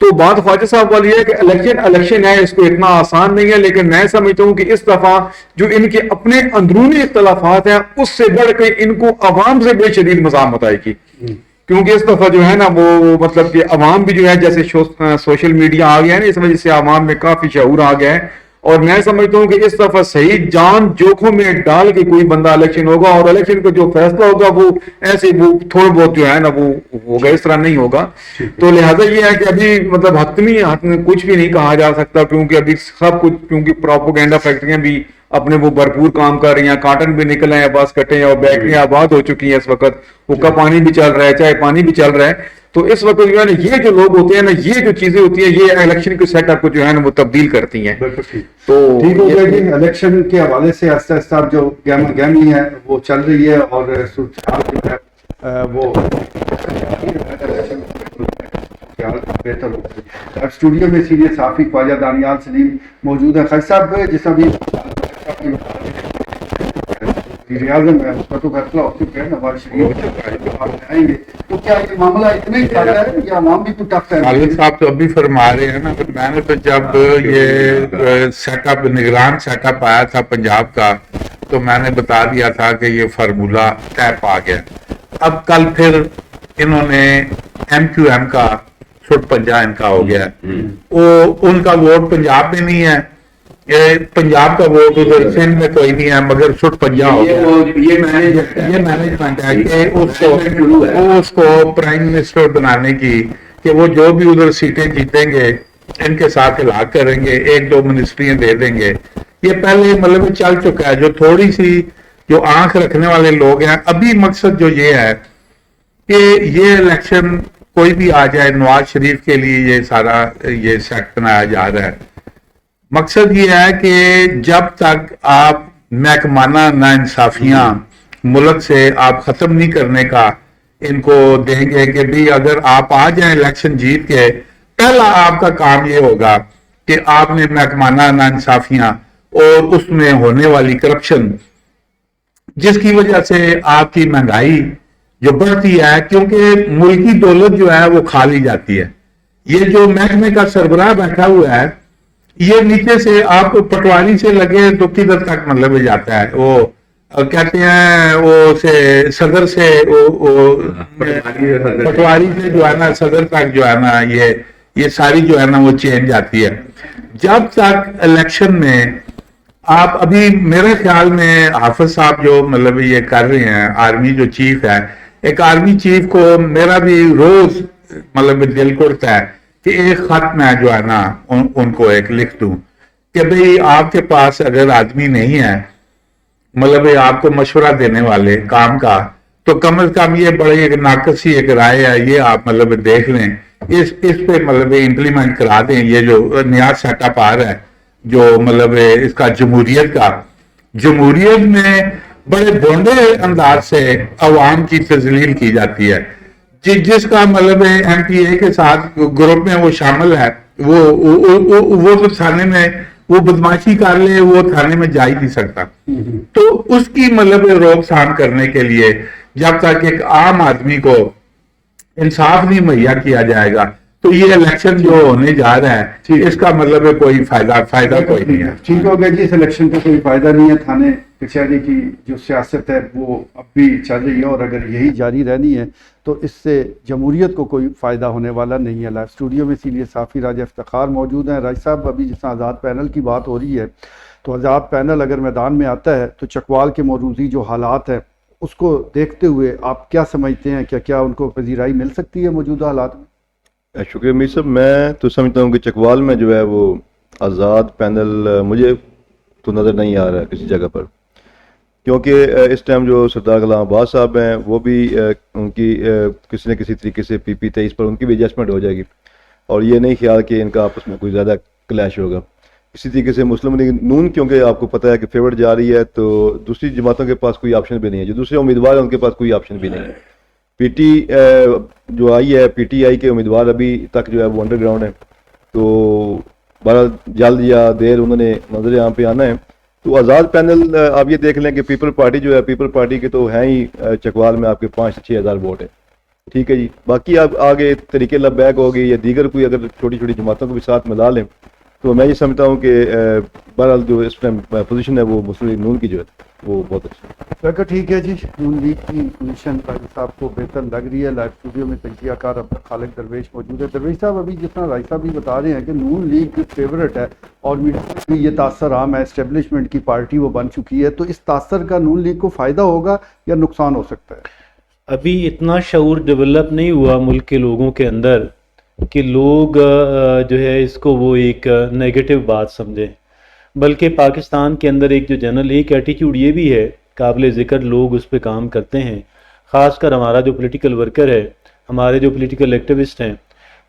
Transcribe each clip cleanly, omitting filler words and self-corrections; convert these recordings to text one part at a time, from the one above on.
تو بات خواجہ صاحب والی ہے کہ الیکشن ہے، اس کو اتنا آسان نہیں ہے، لیکن میں سمجھتا ہوں کہ اس دفعہ جو ان کے اپنے اندرونی اختلافات ہیں اس سے بڑھ کے ان کو عوام سے بے شدید مزاحمت آئے گی، کیونکہ اس دفعہ جو ہے نا وہ مطلب کہ عوام بھی جو ہے جیسے سوشل میڈیا آ گیا ہے نا، اس وجہ سے عوام میں کافی شعور آ گیا ہے، اور میں سمجھتا ہوں کہ اس دفعہ صحیح جان جوکھوں میں ڈال کے کوئی بندہ الیکشن ہوگا، اور الیکشن کا جو فیصلہ ہوگا وہ ایسے وہ تھوڑا بہت جو ہے نا وہ ہوگا، اس طرح نہیں ہوگا۔ تو لہٰذا یہ ہے کہ ابھی مطلب حتمی کچھ بھی نہیں کہا جا سکتا، کیونکہ ابھی سب کچھ، کیونکہ پروپیگنڈا فیکٹریاں بھی اپنے وہ بھرپور کام کر رہی ہیں، کاٹن بھی نکل رہے ہیں، بس کٹے ہیں، اور بیکریاں آباد ہو چکی ہیں اس وقت، حقہ پانی بھی چل رہا ہے، چائے پانی بھی چل رہا ہے۔ تو اس وقت جو ہے نا یہ جو لوگ ہوتے ہیں نا، یہ جو چیزیں ہوتی ہیں، یہ الیکشن کے سیٹ اپ کو جو ہے نا وہ تبدیل کرتی ہیں۔ تو ٹھیک ہو گیا جی، الیکشن کے حوالے سے آہستہ آہستہ اب جو گہما گہمی ہے وہ چل رہی ہے، اور صورتحال جو ہے وہ بہتر ہو گئی۔ اب اسٹوڈیو میں سینئر صحافی خواجہ دانیال سلیم موجود ہیں۔ خالد صاحب، جیسا بھی وزیر اعظم ہے اس کا تو فیصلہ ہو چکا ہے، نواز شریف آئیں گے، تو کیا یہ معاملہ اتنا ہی زیادہ ہے یا عوام بھی تو ٹف ہے؟ خالد صاحب تو ابھی فرما رہے ہیں نا، میں نے تو جب یہ سیٹ اپ نگران سیٹ اپ آیا تھا پنجاب کا، تو میں نے بتا دیا تھا کہ یہ فارمولہ طے پا گیا۔ اب کل پھر انہوں نے ایم کیو ایم کا سٹ پنجا ان کا ہو گیا، وہ ان کا ووٹ پنجاب میں نہیں ہے، پنجاب کا ووٹ ادھر سندھ میں کوئی نہیں ہے، مگر سٹ پنجا ہو گیا۔ یہ مینجمنٹ ہے کہ اس کو پرائم منسٹر بنانے کی، کہ وہ جو بھی ادھر سیٹیں جیتیں گے ان کے ساتھ ہلاک کریں گے، ایک دو منسٹریاں دے دیں گے۔ یہ پہلے مطلب چل چکا ہے، جو تھوڑی سی جو آنکھ رکھنے والے لوگ ہیں، ابھی مقصد جو یہ ہے کہ یہ الیکشن کوئی بھی آ جائے، نواز شریف کے لیے یہ سارا یہ سیٹ بنایا جا رہا ہے۔ مقصد یہ ہے کہ جب تک آپ محکمانہ ناانصافیاں ملک سے آپ ختم نہیں کرنے کا ان کو دیں گے، کہ بھی اگر آپ آ جائیں الیکشن جیت کے، پہلا آپ کا کام یہ ہوگا کہ آپ نے محکمانہ ناانصافیاں اور اس میں ہونے والی کرپشن، جس کی وجہ سے آپ کی مہنگائی جو بڑھتی ہے، کیونکہ ملکی دولت جو ہے وہ کھا لی جاتی ہے۔ یہ جو محکمے کا سربراہ بیٹھا ہوا ہے، یہ نیچے سے آپ کو پٹواری سے لگے تو کدھر تک مطلب جاتا ہے، وہ کہتے ہیں وہ صدر سے پٹواری سے جو ہے نا صدر تک جو ہے نا یہ ساری جو ہے نا وہ چینج آتی ہے۔ جب تک الیکشن میں آپ، ابھی میرے خیال میں حافظ صاحب جو مطلب یہ کر رہے ہیں، آرمی جو چیف ہے، ایک آرمی چیف کو میرا بھی روز مطلب دل کرتا ہے کہ ایک خط میں جو ہے نا ان کو ایک لکھ دوں کہ بھئی آپ کے پاس اگر آدمی نہیں ہے مطلب آپ کو مشورہ دینے والے کام کا، تو کم از کم یہ بڑی ایک ناقصی ایک رائے ہے، یہ آپ مطلب دیکھ لیں، اس پہ مطلب امپلیمنٹ کرا دیں۔ یہ جو نیا سیٹ اپ آ رہا ہے جو مطلب اس کا جمہوریت میں بڑے بونڈے انداز سے عوام کی تذلیل کی جاتی ہے، جس کا مطلب ایم پی اے کے ساتھ گروپ میں وہ شامل ہے، وہ تو تھانے میں وہ بدماشی کر لے، وہ تھانے میں جا ہی نہیں سکتا۔ تو اس کی مطلب روک تھام کرنے کے لیے جب تک ایک عام آدمی کو انصاف نہیں مہیا کیا جائے گا، تو یہ الیکشن جو ہونے جا رہا ہے اس کا مطلب کوئی فائدہ کوئی نہیں ہے۔ ٹھیک ہو گیا جی، اس الیکشن کا کوئی فائدہ نہیں ہے، تھانے کچہری کی جو سیاست ہے وہ اب بھی چل رہی ہے، اور اگر یہی جاری رہنی ہے تو اس سے جمہوریت کو کوئی فائدہ ہونے والا نہیں ہے۔ لائیو اسٹوڈیو میں سینئر صحافی راجہ افتخار موجود ہیں۔ راج صاحب، ابھی جس طرح آزاد پینل کی بات ہو رہی ہے، تو آزاد پینل اگر میدان میں آتا ہے تو چکوال کے موروثی جو حالات ہیں اس کو دیکھتے ہوئے آپ کیا سمجھتے ہیں، کیا ان کو پذیرائی مل سکتی ہے موجودہ حالات میں؟ شکریہ میر صاحب، میں تو سمجھتا ہوں کہ چکوال میں جو ہے وہ آزاد پینل مجھے تو نظر نہیں آ رہا ہے کسی جگہ پر، کیونکہ اس ٹائم جو سردار غلام عباس صاحب ہیں وہ بھی ان کی کسی نہ کسی طریقے سے پی 23 پر ان کی بھی ایڈجسٹمنٹ ہو جائے گی، اور یہ نہیں خیال کہ ان کا آپس میں کوئی زیادہ کلیش ہوگا۔ اسی طریقے سے مسلم لیگ نون، کیونکہ آپ کو پتہ ہے کہ فیورڈ جا رہی ہے، تو دوسری جماعتوں کے پاس کوئی آپشن بھی نہیں ہے، جو دوسرے امیدوار ہیں ان کے پاس کوئی آپشن بھی نہیں ہے۔ پی ٹی جو آئی ہے، پی ٹی آئی کے امیدوار ابھی تک جو ہے وہ انڈر گراؤنڈ ہے، تو بہرحال جلد یا دیر انہوں نے نظر عام پہ آنا ہے۔ تو آزاد پینل آپ یہ دیکھ لیں کہ پیپل پارٹی جو ہے، پیپل پارٹی کے تو ہیں ہی چکوال میں آپ کے 5 سے 6 ہزار ووٹ ہے، ٹھیک ہے جی. باقی آپ آگے طریقے لبیک ہوگی یا دیگر کوئی اگر چھوٹی چھوٹی جماعتوں کو بھی ساتھ ملا لیں تو میں یہ سمجھتا ہوں کہ بہرحال جو اس ٹائم پوزیشن ہے وہ مسلم نون کی جو ہے وہ بہت اچھی ہے. بالکل ٹھیک ہے جی. نون لیگ کی پوزیشن راجی صاحب کو بہتر لگ رہی ہے. لائیو اسٹوڈیو میں تجزیہ کار خالد درویش موجود ہے. درویش صاحب ابھی جس طرح راجی صاحب بھی بتا رہے ہیں کہ نون لیگ فیورٹ ہے اور میڈیا میں بھی یہ تاثر عام ہے, اسٹیبلشمنٹ کی پارٹی وہ بن چکی ہے, تو اس تاثر کا نون لیگ کو فائدہ ہوگا یا نقصان ہو سکتا ہے؟ ابھی اتنا شعور ڈیولپ نہیں ہوا ملک کے لوگوں کے اندر کہ لوگ جو ہے اس کو وہ ایک نیگیٹو بات سمجھیں, بلکہ پاکستان کے اندر ایک جو جنرل ایک ایٹیٹیوڈ یہ بھی ہے قابل ذکر, لوگ اس پہ کام کرتے ہیں. خاص کر ہمارا جو پولیٹیکل ورکر ہے, ہمارے جو پولیٹیکل ایکٹیوسٹ ہیں,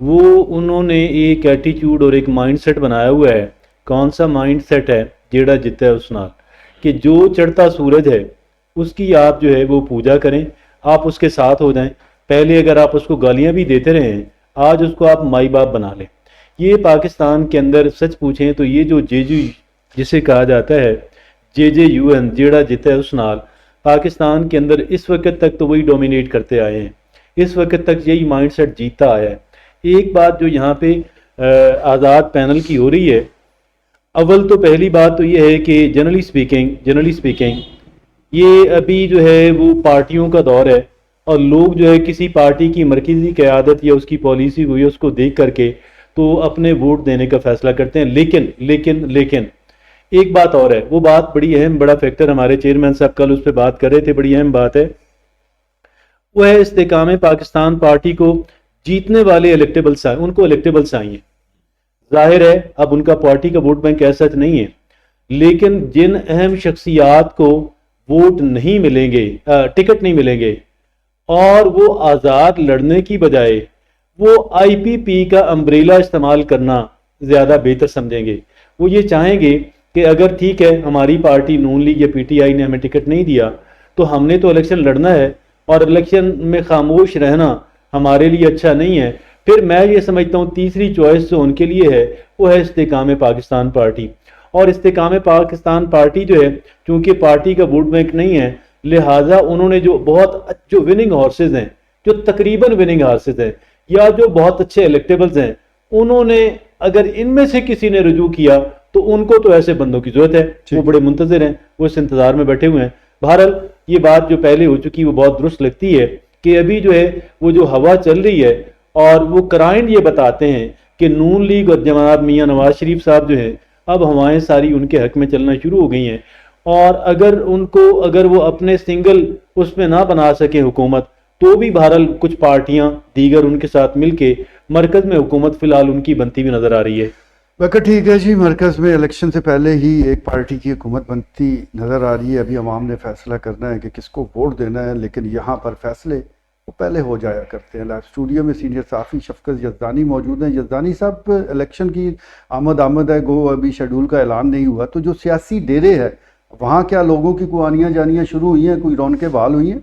وہ انہوں نے ایک ایٹیٹیوڈ اور ایک مائنڈ سیٹ بنایا ہوا ہے. کون سا مائنڈ سیٹ ہے؟ جیڑا جتا ہے اس نال, کہ جو چڑھتا سورج ہے اس کی آپ جو ہے وہ پوجا کریں, آپ اس کے ساتھ ہو جائیں. پہلے اگر آپ اس کو گالیاں بھی دیتے رہے ہیں, آج اس کو آپ مائی باپ بنا لیں. یہ پاکستان کے اندر سچ پوچھیں تو یہ جو جسے کہا جاتا ہے JJUN, جیڑا جتا ہے اس نال, پاکستان کے اندر اس وقت تک تو وہی ڈومینیٹ کرتے آئے ہیں, اس وقت تک یہی مائنڈ سیٹ جیتا آیا ہے. ایک بات جو یہاں پہ آزاد پینل کی ہو رہی ہے, اول تو پہلی بات تو یہ ہے کہ جنرلی سپیکنگ یہ ابھی جو ہے وہ پارٹیوں کا دور ہے, اور لوگ جو ہے کسی پارٹی کی مرکزی قیادت یا اس کی پالیسی ہوئی اس کو دیکھ کر کے تو اپنے ووٹ دینے کا فیصلہ کرتے ہیں. لیکن ایک بات اور ہے, وہ بات بڑی اہم, بڑا فیکٹر ہمارے چیئرمین صاحب کل اس پہ بات کر رہے تھے, بڑی اہم بات ہے, وہ ہے استحکام پاکستان پارٹی کو جیتنے والے الیکٹیبلس آئے, ان کو الیکٹیبلس آئی ہیں. ظاہر ہے اب ان کا پارٹی کا ووٹ بینک ایسا نہیں ہے, لیکن جن اہم شخصیات کو ووٹ نہیں ملیں گے, ٹکٹ نہیں ملیں گے, اور وہ آزاد لڑنے کی بجائے وہ IPP کا امبریلا استعمال کرنا زیادہ بہتر سمجھیں گے. وہ یہ چاہیں گے کہ اگر ٹھیک ہے ہماری پارٹی نون لیگ یا PTI نے ہمیں ٹکٹ نہیں دیا تو ہم نے تو الیکشن لڑنا ہے, اور الیکشن میں خاموش رہنا ہمارے لیے اچھا نہیں ہے. پھر میں یہ سمجھتا ہوں تیسری چوائس جو ان کے لیے ہے وہ ہے استحکام پاکستان پارٹی. اور استحکام پاکستان پارٹی جو ہے, چونکہ پارٹی کا ووٹ بینک نہیں ہے, لہٰذا انہوں نے جو وننگ ہارسز ہیں, جو تقریباً وننگ ہارسز ہیں, یا جو بہت اچھے الیکٹیبلز ہیں, انہوں نے اگر ان میں سے کسی نے رجوع کیا تو ان کو تو ایسے بندوں کی ضرورت ہے, وہ بڑے منتظر ہیں, وہ اس انتظار میں بیٹھے ہوئے ہیں. بہرحال یہ بات جو پہلے ہو چکی وہ بہت درست لگتی ہے کہ ابھی جو ہے وہ جو ہوا چل رہی ہے, اور وہ کرائن یہ بتاتے ہیں کہ نون لیگ اور جناب میاں نواز شریف صاحب جو ہیں اب ہوائیں ساری ان کے حق میں چلنا شروع ہو گئی ہیں. اور اگر وہ اپنے سنگل اس میں نہ بنا سکیں حکومت, تو بھی بہرحال کچھ پارٹیاں دیگر ان کے ساتھ مل کے مرکز میں حکومت فی الحال ان کی بنتی بھی نظر آ رہی ہے. وقت ٹھیک ہے جی. مرکز میں الیکشن سے پہلے ہی ایک پارٹی کی حکومت بنتی نظر آ رہی ہے. ابھی عوام نے فیصلہ کرنا ہے کہ کس کو ووٹ دینا ہے, لیکن یہاں پر فیصلے وہ پہلے ہو جایا کرتے ہیں. لائیو اسٹوڈیو میں سینئر صحافی شفقت یزدانی موجود ہیں. یزدانی صاحب, الیکشن کی آمد ہے, گو ابھی شیڈول کا اعلان نہیں ہوا, تو جو سیاسی ڈیرے ہے وہاں کیا لوگوں کی کوئی آنیاں جانیاں شروع ہوئی ہیں, کوئی رونقیں بحال ہوئی ہیں؟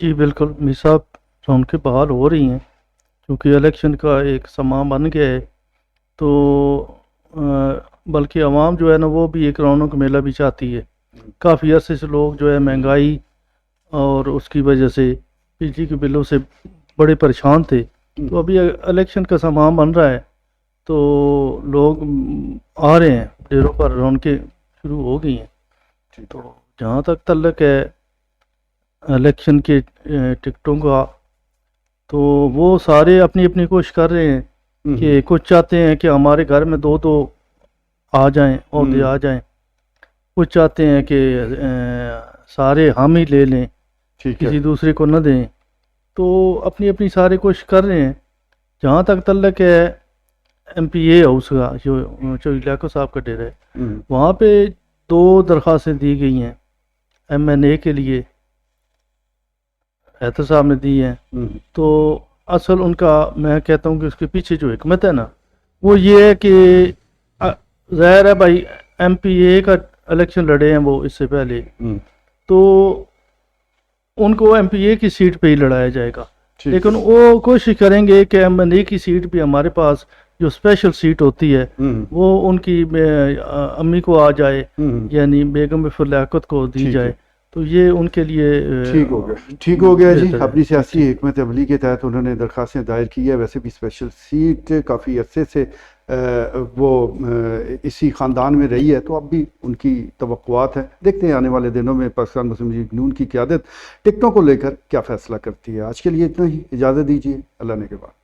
جی بالکل میر صاحب, رونقیں بحال ہو رہی ہیں کیونکہ الیکشن کا ایک سماں بن گیا ہے. تو بلکہ عوام جو ہے نا وہ بھی ایک رونق میلہ بھی چاہتی ہے. کافی عرصے سے لوگ جو ہے مہنگائی اور اس کی وجہ سے بجلی کے بلوں سے بڑے پریشان تھے. تو ابھی الیکشن کا سماں بن رہا ہے تو لوگ آ رہے ہیں ڈیروں پر, رونقیں شروع ہو گئی ہیں. تو جہاں تک تعلق ہے الیکشن کے ٹکٹوں کا, تو وہ سارے اپنی اپنی کوشش کر رہے ہیں کہ کچھ چاہتے ہیں کہ ہمارے گھر میں دو آ جائیں عہدے آ جائیں, کچھ چاہتے ہیں کہ سارے ہم ہی لے لیں, کسی دوسرے کو نہ دیں. تو اپنی اپنی سارے کوشش کر رہے ہیں. جہاں تک تعلق ہے MPA ہاؤس کا, جو لیاقت صاحب کا ڈیرا ہے, وہاں پہ 2 درخواستیں دی گئی ہیں MNA کے لیے, حیدر صاحب نے دی ہیں. تو اصل ان کا میں کہتا ہوں کہ اس کے پیچھے جو حکمت ہے نا وہ یہ ہے کہ ظاہر ہے بھائی MPA کا الیکشن لڑے ہیں وہ اس سے پہلے, تو ان کو MPA کی سیٹ پہ ہی لڑایا جائے گا. لیکن وہ کوشش کریں گے کہ MNA کی سیٹ بھی ہمارے پاس جو اسپیشل سیٹ ہوتی ہے وہ ان کی امی کو آ جائے, یعنی بیگم فر لیاقت کو دی جائے. تو یہ ان کے لیے ٹھیک ہو گیا جی. بہتر ہے. اپنی سیاسی حکمت عملی کے تحت انہوں نے درخواستیں دائر کی ہے. ویسے بھی اسپیشل سیٹ کافی عرصے سے وہ اسی خاندان میں رہی ہے، تو اب بھی ان کی توقعات ہیں. دیکھتے ہیں آنے والے دنوں میں پاکستان مسلم لیگ نون کی قیادت ٹکٹوں کو لے کر کیا فیصلہ کرتی ہے. آج کے لیے اتنا ہی، اجازت دیجیے. اللہ نے کے بعد.